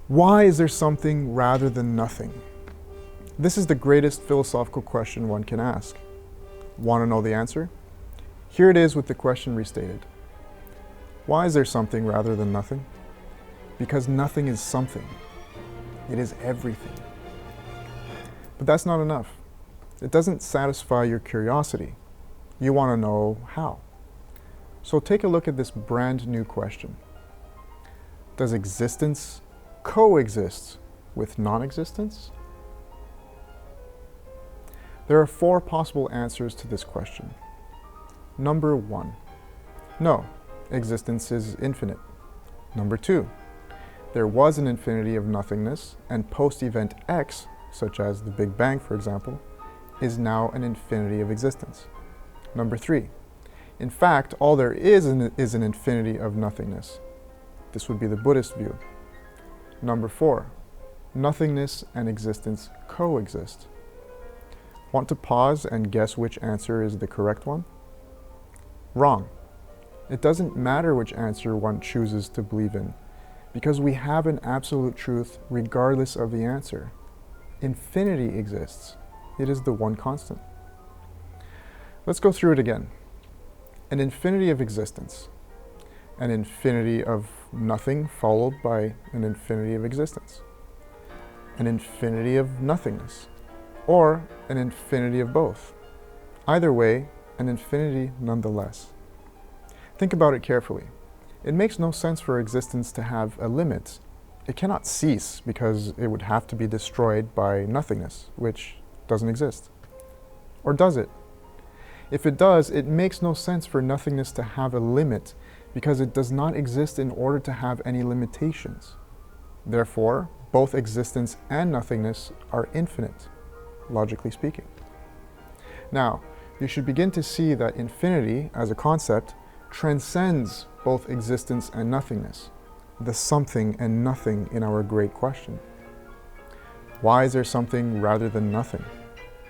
Why is there something rather than nothing? This is the greatest philosophical question one can ask. Want to know the answer? Here it is with the question restated. Why is there something rather than nothing? Because nothing is something. It is everything. But that's not enough. It doesn't satisfy your curiosity. You want to know how. So take a look at this brand new question. Does existence coexist with non-existence? There are 4 possible answers to this question. Number 1, no, existence is infinite. Number 2, there was an infinity of nothingness, and post-event X, such as the Big Bang for example, is now an infinity of existence. Number 3, in fact, all there is an infinity of nothingness. This would be the Buddhist view. Number 4, nothingness and existence coexist. Want to pause and guess which answer is the correct one? Wrong. It doesn't matter which answer one chooses to believe in, because we have an absolute truth regardless of the answer. Infinity exists. It is the one constant. Let's go through it again. An infinity of existence. An infinity of nothing followed by an infinity of existence. An infinity of nothingness. Or an infinity of both. Either way, an infinity nonetheless. Think about it carefully. It makes no sense for existence to have a limit. It cannot cease because it would have to be destroyed by nothingness, which doesn't exist. Or does it? If it does, it makes no sense for nothingness to have a limit because it does not exist in order to have any limitations. Therefore, both existence and nothingness are infinite, logically speaking. Now, you should begin to see that infinity, as a concept, transcends both existence and nothingness, the something and nothing in our great question. Why is there something rather than nothing?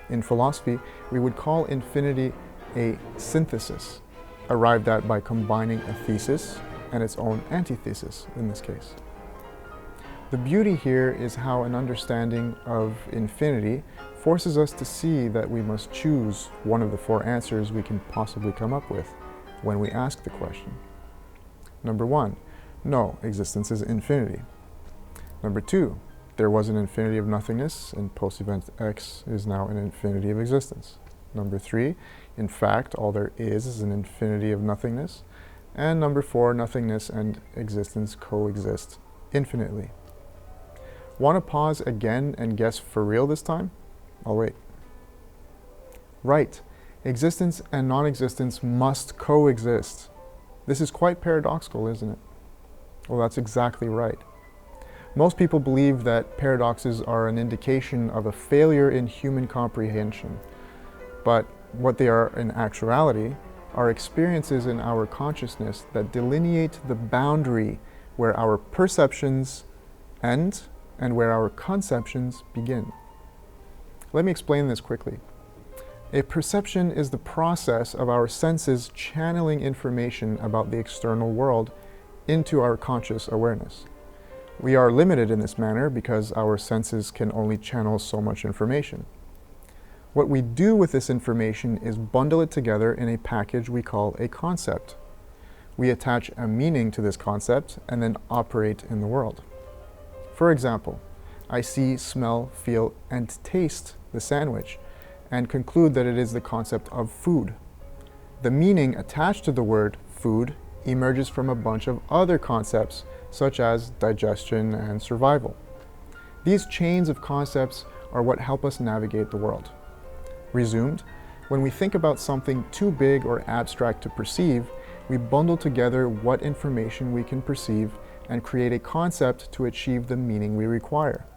In philosophy, we would call infinity a synthesis, arrived at by combining a thesis and its own antithesis in this case. The beauty here is how an understanding of infinity forces us to see that we must choose one of the 4 answers we can possibly come up with when we ask the question. Number 1, no, existence is infinity. Number 2, there was an infinity of nothingness, and post-event X is now an infinity of existence. Number 3, in fact, all there is an infinity of nothingness. And number 4, nothingness and existence coexist infinitely. Want to pause again and guess for real this time? I'll wait. Right. Existence and non-existence must coexist. This is quite paradoxical, isn't it? Well, that's exactly right. Most people believe that paradoxes are an indication of a failure in human comprehension. But what they are in actuality are experiences in our consciousness that delineate the boundary where our perceptions end and where our conceptions begin. Let me explain this quickly. A perception is the process of our senses channeling information about the external world into our conscious awareness. We are limited in this manner because our senses can only channel so much information. What we do with this information is bundle it together in a package we call a concept. We attach a meaning to this concept and then operate in the world. For example, I see, smell, feel, and taste the sandwich and conclude that it is the concept of food. The meaning attached to the word food emerges from a bunch of other concepts such as digestion and survival. These chains of concepts are what help us navigate the world. Resumed, when we think about something too big or abstract to perceive, we bundle together what information we can perceive and create a concept to achieve the meaning we require.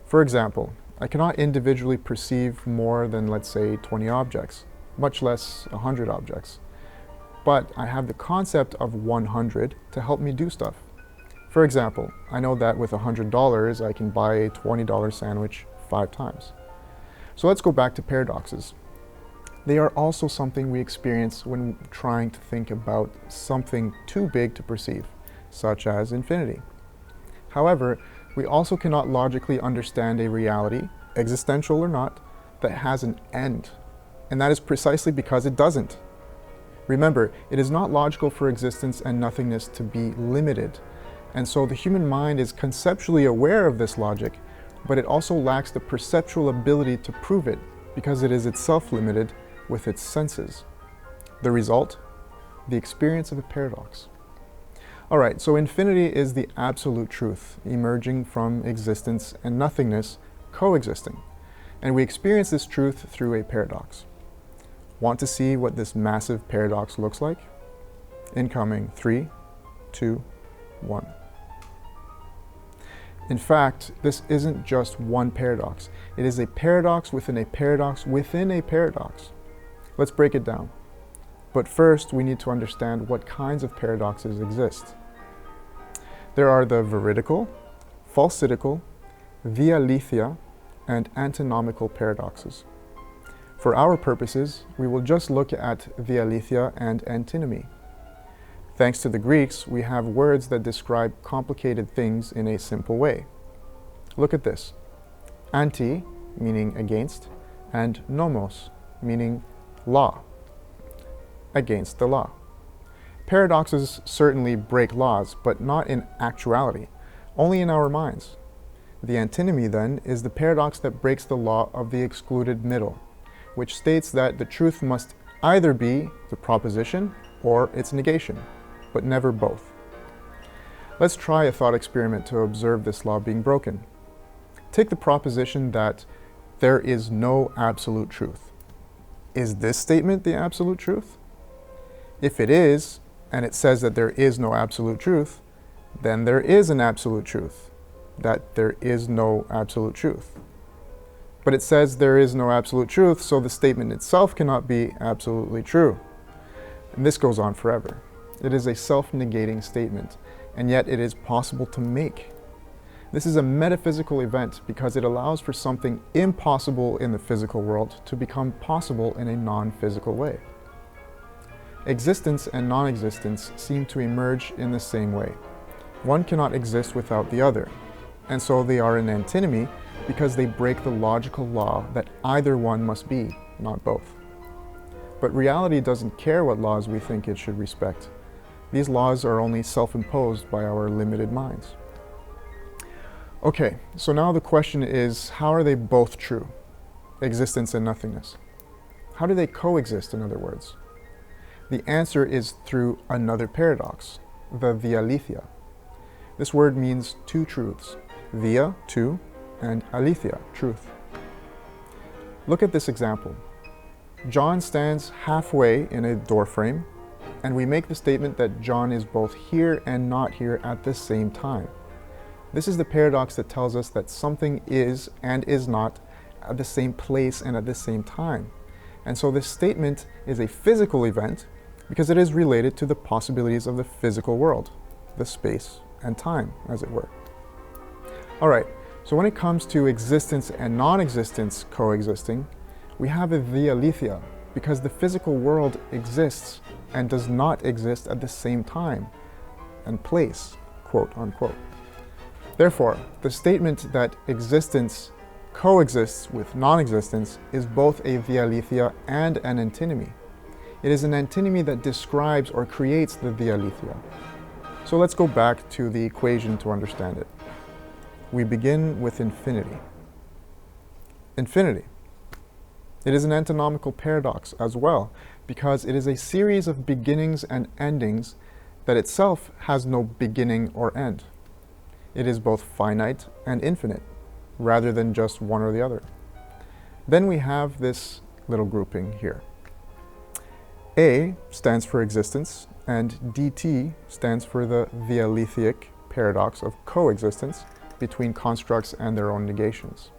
For example, I cannot individually perceive more than, let's say, 20 objects, much less 100 objects. But I have the concept of 100 to help me do stuff. For example, I know that with $100 I can buy a $20 sandwich 5 times. So let's go back to paradoxes. They are also something we experience when trying to think about something too big to perceive, such as infinity. However, We also cannot logically understand a reality, existential or not, that has an end. And that is precisely because it doesn't. Remember, it is not logical for existence and nothingness to be limited. And so the human mind is conceptually aware of this logic, but it also lacks the perceptual ability to prove it because it is itself limited with its senses. The result? The experience of a paradox. All right, so infinity is the absolute truth emerging from existence and nothingness coexisting. And we experience this truth through a paradox. Want to see what this massive paradox looks like? Incoming 3, 2, 1. In fact, this isn't just one paradox. It is a paradox within a paradox within a paradox. Let's break it down. But first, we need to understand what kinds of paradoxes exist. There are the veridical, falsidical, dialetheia, and antinomical paradoxes. For our purposes, we will just look at dialetheia and antinomy. Thanks to the Greeks, we have words that describe complicated things in a simple way. Look at this. Anti, meaning against, and nomos, meaning law. Against the law. Paradoxes certainly break laws, but not in actuality, only in our minds. The antinomy, then, is the paradox that breaks the law of the excluded middle, which states that the truth must either be the proposition or its negation, but never both. Let's try a thought experiment to observe this law being broken. Take the proposition that there is no absolute truth. Is this statement the absolute truth? If it is, and it says that there is no absolute truth, then there is an absolute truth, that there is no absolute truth. But it says there is no absolute truth, so the statement itself cannot be absolutely true. And this goes on forever. It is a self-negating statement, and yet it is possible to make. This is a metaphysical event because it allows for something impossible in the physical world to become possible in a non-physical way. Existence and non-existence seem to emerge in the same way. One cannot exist without the other, and so they are an antinomy because they break the logical law that either one must be, not both. But reality doesn't care what laws we think it should respect. These laws are only self-imposed by our limited minds. Okay, so now the question is, how are they both true? Existence and nothingness. How do they coexist, in other words? The answer is through another paradox, the dialetheia. This word means two truths, dia, two, and aletheia, truth. Look at this example. John stands halfway in a doorframe, and we make the statement that John is both here and not here at the same time. This is the paradox that tells us that something is and is not at the same place and at the same time. And so this statement is a physical event because it is related to the possibilities of the physical world, the space and time, as it were. All right, so when it comes to existence and non-existence coexisting, we have a dialetheia because the physical world exists and does not exist at the same time and place, quote unquote. Therefore, the statement that existence coexists with non-existence is both a dialetheia and an antinomy. It is an antinomy that describes or creates the dialetheia. So let's go back to the equation to understand it. We begin with infinity. Infinity. It is an antinomical paradox as well, because it is a series of beginnings and endings that itself has no beginning or end. It is both finite and infinite, rather than just one or the other. Then we have this little grouping here. A stands for existence, and DT stands for the dialetheic paradox of coexistence between constructs and their own negations.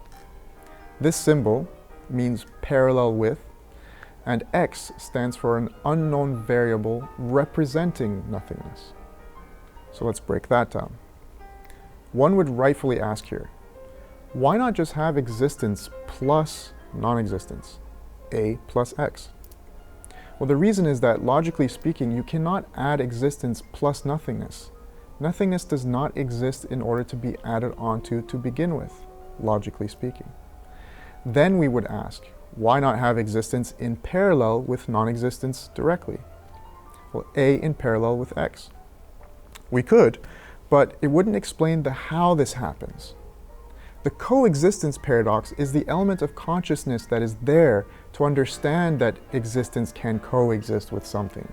This symbol means parallel with, and X stands for an unknown variable representing nothingness. So let's break that down. One would rightfully ask here, why not just have existence plus non-existence, A plus X? Well, the reason is that, logically speaking, you cannot add existence plus nothingness, Nothingness does not exist in order to be added onto to begin with, logically speaking. Then we would ask, why not have existence in parallel with non-existence directly? Well, A in parallel with X. We could, but it wouldn't explain the how this happens. The coexistence paradox is the element of consciousness that is there to understand that existence can coexist with something.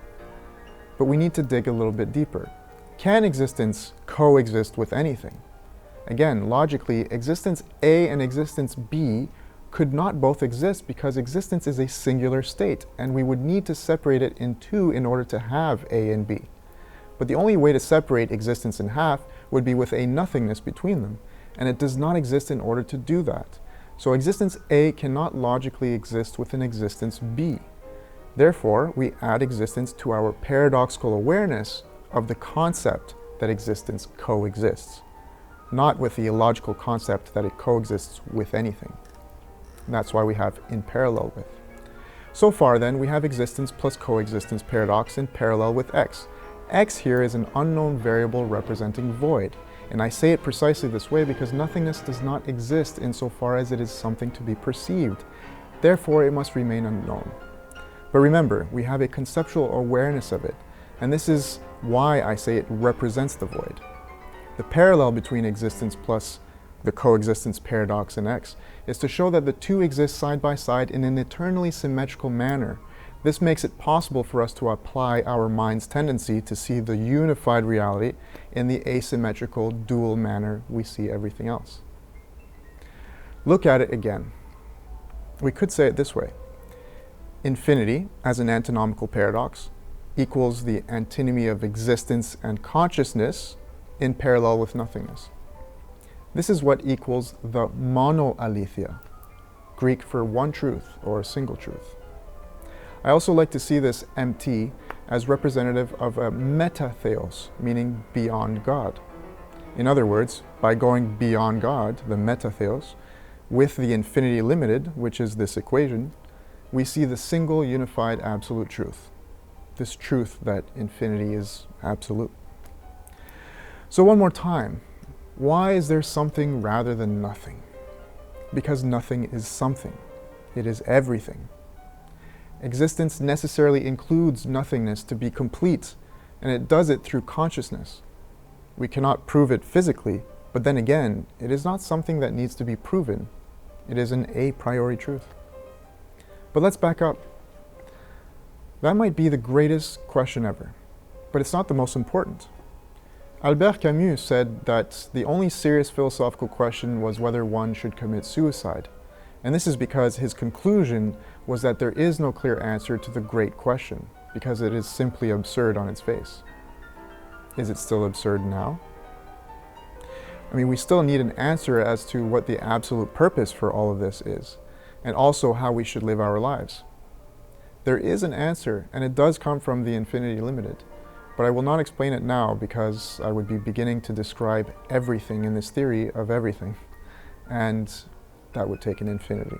But we need to dig a little bit deeper. Can existence coexist with anything? Again, logically, existence A and existence B could not both exist because existence is a singular state, and we would need to separate it in two in order to have A and B. But the only way to separate existence in half would be with a nothingness between them, and it does not exist in order to do that. So existence A cannot logically exist with an existence B. Therefore, we add existence to our paradoxical awareness of the concept that existence coexists, not with the illogical concept that it coexists with anything. And that's why we have in parallel with. So far then, we have existence plus coexistence paradox in parallel with X. X here is an unknown variable representing void. And I say it precisely this way because nothingness does not exist insofar as it is something to be perceived. Therefore, it must remain unknown. But remember, we have a conceptual awareness of it, and this is why I say it represents the void. The parallel between existence plus the coexistence paradox in X is to show that the two exist side by side in an eternally symmetrical manner. This makes it possible for us to apply our mind's tendency to see the unified reality in the asymmetrical, dual manner we see everything else. Look at it again. We could say it this way. Infinity, as an antinomical paradox, equals the antinomy of existence and consciousness in parallel with nothingness. This is what equals the monoaletheia, Greek for one truth or a single truth. I also like to see this MT as representative of a metatheos, meaning beyond God. In other words, by going beyond God, the metatheos, with the infinity limited, which is this equation, we see the single unified absolute truth. This truth that infinity is absolute. So one more time, why is there something rather than nothing? Because nothing is something. It is everything. Existence necessarily includes nothingness to be complete, and it does it through consciousness. We cannot prove it physically, but then again, it is not something that needs to be proven. It is an a priori truth. But let's back up. That might be the greatest question ever, but it's not the most important. Albert Camus said that the only serious philosophical question was whether one should commit suicide. And this is because his conclusion was that there is no clear answer to the great question, because it is simply absurd on its face. Is it still absurd now? I mean, we still need an answer as to what the absolute purpose for all of this is, and also how we should live our lives. There is an answer, and it does come from the infinity limited, but I will not explain it now because I would be beginning to describe everything in this theory of everything, and that would take an infinity.